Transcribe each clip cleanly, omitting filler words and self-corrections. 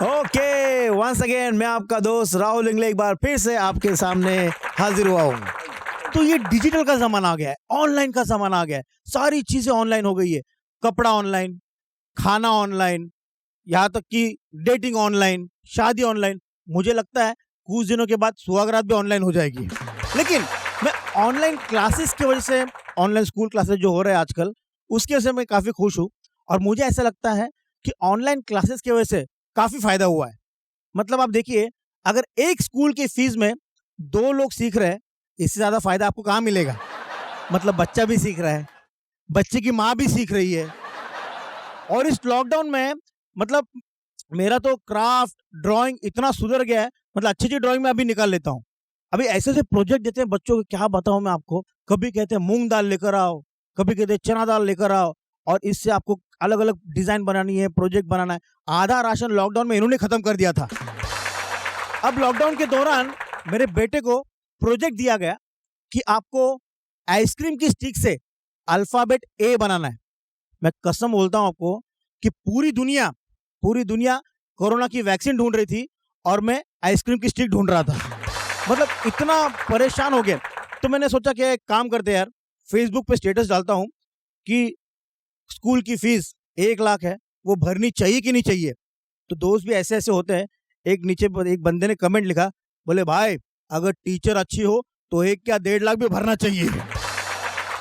Okay, once again मैं आपका दोस्त राहुल इंगले एक बार फिर से आपके सामने हाजिर हुआ हूँ। तो ये डिजिटल का ज़माना आ गया है, ऑनलाइन का ज़माना आ गया है, सारी चीज़ें ऑनलाइन हो गई है। कपड़ा ऑनलाइन, खाना ऑनलाइन, यहाँ तक कि डेटिंग ऑनलाइन, शादी ऑनलाइन। मुझे लगता है कुछ दिनों के बाद सुहागरात भी ऑनलाइन हो जाएगी। लेकिन मैं ऑनलाइन क्लासेस की वजह से, ऑनलाइन स्कूल क्लासेस जो हो रहे हैं आजकल, उसकी वजह से मैं काफ़ी खुश हूँ। और मुझे ऐसा लगता है कि ऑनलाइन क्लासेस की वजह से काफ़ी फ़ायदा हुआ है। मतलब आप देखिए, अगर एक स्कूल की फीस में 2 लोग सीख रहे हैं, इससे ज़्यादा फ़ायदा आपको कहाँ मिलेगा? मतलब बच्चा भी सीख रहा है, बच्चे की माँ भी सीख रही है। और इस लॉकडाउन में मतलब मेरा तो क्राफ्ट, ड्राइंग इतना सुधर गया है, मतलब अच्छी-अच्छी ड्राइंग मैं अभी निकाल लेता हूँ। अभी ऐसे-ऐसे प्रोजेक्ट देते हैं बच्चों को, क्या बताऊँ मैं आपको। कभी कहते हैं मूँग दाल लेकर आओ, कभी कहते हैं चना दाल लेकर आओ और इससे आपको अलग-अलग डिज़ाइन बनानी है, प्रोजेक्ट बनाना है। आधा राशन लॉकडाउन में इन्होंने खत्म कर दिया था। अब लॉकडाउन के दौरान मेरे बेटे को प्रोजेक्ट दिया गया कि आपको आइसक्रीम की स्टिक से अल्फ़ाबेट ए बनाना है। मैं कसम बोलता हूँ आपको कि पूरी दुनिया कोरोना की वैक्सीन ढूँढ रही थी और मैं आइसक्रीम की स्टिक ढूँढ रहा था। मतलब इतना परेशान हो गया। तो मैंने सोचा कि एक काम करते हैं यार, फ़ेसबुक पे स्टेटस डालता हूँ कि स्कूल की फ़ीस 1 लाख है, वो भरनी चाहिए कि नहीं चाहिए? तो दोस्त भी ऐसे-ऐसे होते हैं। एक नीचे ब एक बंदे ने कमेंट लिखा, बोले भाई अगर टीचर अच्छी हो तो 1 क्या 1.5 लाख भी भरना चाहिए।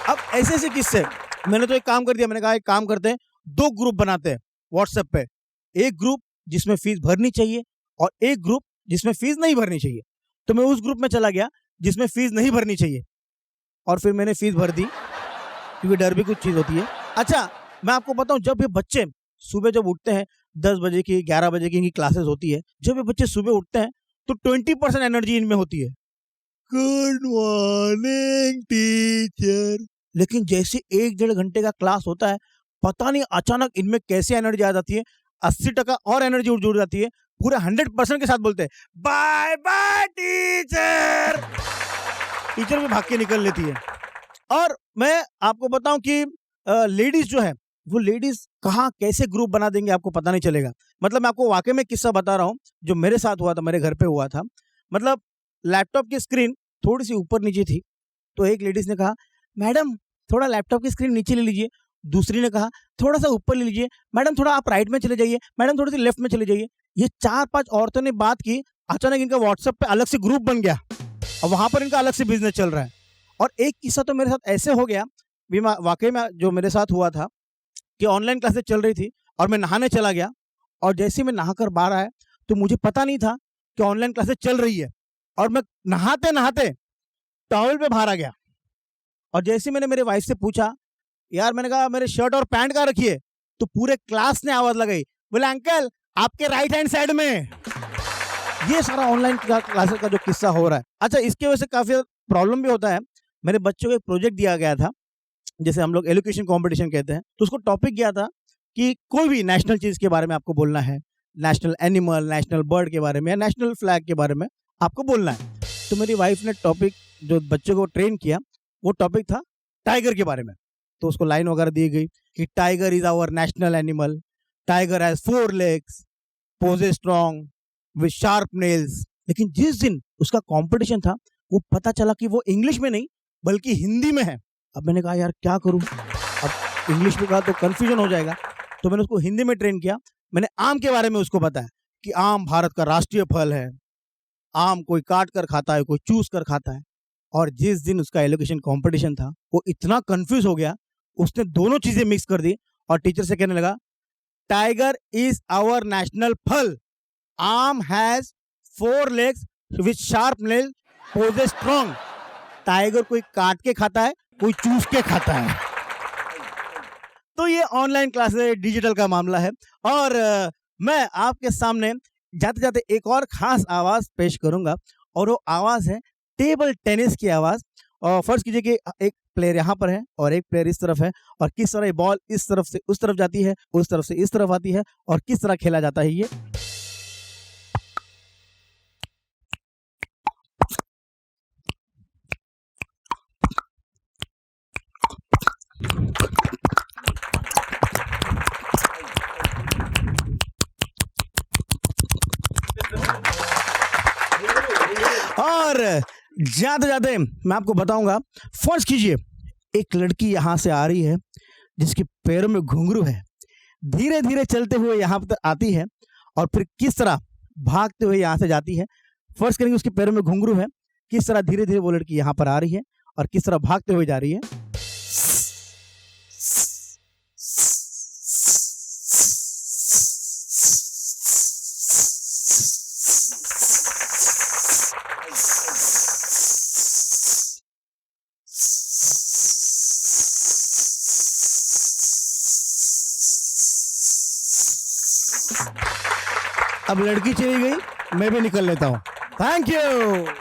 अब ऐसे-ऐसे किस्से। मैंने तो एक काम कर दिया, मैंने कहा एक काम करते हैं, 2 ग्रुप बनाते हैं व्हाट्सएप पे। एक ग्रुप जिसमें फ़ीस भरनी चाहिए और एक ग्रुप जिसमें फ़ीस नहीं भरनी चाहिए। तो मैं उस ग्रुप में चला गया जिसमें फ़ीस नहीं भरनी चाहिए और फिर मैंने फ़ीस भर दी, क्योंकि डर भी कुछ चीज़ होती है। अच्छा, मैं आपको बताऊँ, जब ये बच्चे सुबह जब उठते हैं, 10 बजे की, 11 बजे की इनकी क्लासेस होती है। जब ये बच्चे सुबह उठते हैं तो 20% एनर्जी इनमें होती है। Good morning teacher. लेकिन जैसे 1 डेढ़ घंटे का क्लास होता है, पता नहीं अचानक इनमें कैसे एनर्जी आ जाती है, 80% और एनर्जी जुड़ जाती है। पूरे 100% के साथ बोलते हैं, बाय बाय टीचर। टीचर भी भाग के निकल लेती है। और मैं आपको बताऊं कि लेडीज जो है, वो लेडीज कहाँ कैसे ग्रुप बना देंगे आपको पता नहीं चलेगा। मतलब मैं आपको वाकई में किस्सा बता रहा हूँ, जो मेरे साथ हुआ था, मेरे घर पे हुआ था। मतलब लैपटॉप की स्क्रीन थोड़ी सी ऊपर नीचे थी, तो एक लेडीज ने कहा, मैडम थोड़ा लैपटॉप की स्क्रीन नीचे ले लीजिए। दूसरी ने कहा, थोड़ा सा ऊपर ले लीजिए। मैडम थोड़ा आप राइट में चले जाइए, मैडम थोड़ी सी लेफ्ट में चले जाइए। ये 4-5 औरतों ने बात की। अचानक इनका व्हाट्सएप पे अलग से ग्रुप बन गया और वहां पर इनका अलग से बिजनेस चल रहा है। और एक किस्सा तो मेरे साथ ऐसे हो गया, वाकई में जो मेरे साथ हुआ था कि ऑनलाइन क्लासेस चल रही थी और मैं नहाने चला गया और जैसे ही मैं नहाकर बाहर आया तो मुझे पता नहीं था कि ऑनलाइन क्लासेस चल रही है और मैं नहाते नहाते टॉवल पे बाहर आ गया। और जैसे ही मैंने मेरे वाइफ से पूछा, यार मैंने कहा मेरे शर्ट और पैंट कहाँ रखी है, तो पूरे क्लास ने आवाज लगाई, बोले अंकल आपके राइट हैंड साइड में। ये सारा ऑनलाइन क्लासेस का जो किस्सा हो रहा है। अच्छा, इसकी वजह से काफी प्रॉब्लम भी होता है। मेरे बच्चों को एक प्रोजेक्ट दिया गया था, जैसे हम लोग एलोकेशन कंपटीशन कहते हैं, तो उसको टॉपिक किया था कि कोई भी नेशनल चीज़ के बारे में आपको बोलना है, नेशनल एनिमल, नेशनल बर्ड के बारे में या नेशनल फ्लैग के बारे में आपको बोलना है। तो मेरी वाइफ ने टॉपिक जो बच्चों को ट्रेन किया, वो टॉपिक था टाइगर के बारे में। तो उसको लाइन वगैरह दी गई कि tiger is our national animal, tiger has 4 legs, possess strong with sharp nails. लेकिन जिस दिन उसका कंपटीशन था, वो पता चला कि वो इंग्लिश में नहीं बल्कि हिंदी में है। अब मैंने कहा यार क्या करूं, अब इंग्लिश में कहा तो कंफ्यूजन हो जाएगा। तो मैंने उसको हिंदी में ट्रेन किया। मैंने आम के बारे में उसको बताया कि आम भारत का राष्ट्रीय फल है, आम कोई काट कर खाता है, कोई चूस कर खाता है। और जिस दिन उसका एलोकेशन कंपटीशन था, वो इतना कंफ्यूज हो गया, उसने दोनों चीजें मिक्स कर दी और टीचर से कहने लगा, टाइगर इज आवर नेशनल फल, आम has 4 legs with sharp nail, possess strong. Tiger कोई काट के खाता है, कोई चूस के खाता है। तो ये ऑनलाइन क्लासेस डिजिटल का मामला है। और मैं आपके सामने जाते जाते एक और खास आवाज पेश करूंगा और वो आवाज है टेबल टेनिस की आवाज। और फर्ज कीजिए कि एक प्लेयर यहाँ पर है और एक प्लेयर इस तरफ है, और किस तरह बॉल इस तरफ से उस तरफ जाती है, उस तरफ से इस तरफ आती है, और किस तरह खेला जाता है ये। और जाते जाते मैं आपको बताऊंगा, फर्ज कीजिए एक लड़की यहां से आ रही है जिसके पैरों में घुंघरू है, धीरे धीरे चलते हुए यहाँ तक आती है और फिर किस तरह भागते हुए यहाँ से जाती है। फर्ज करेंगे उसके पैरों में घुंघरू है, किस तरह धीरे धीरे वो लड़की यहाँ पर आ रही है और किस तरह भागते हुए जा रही है। अब लड़की चली गई, मैं भी निकल लेता हूं। Thank you.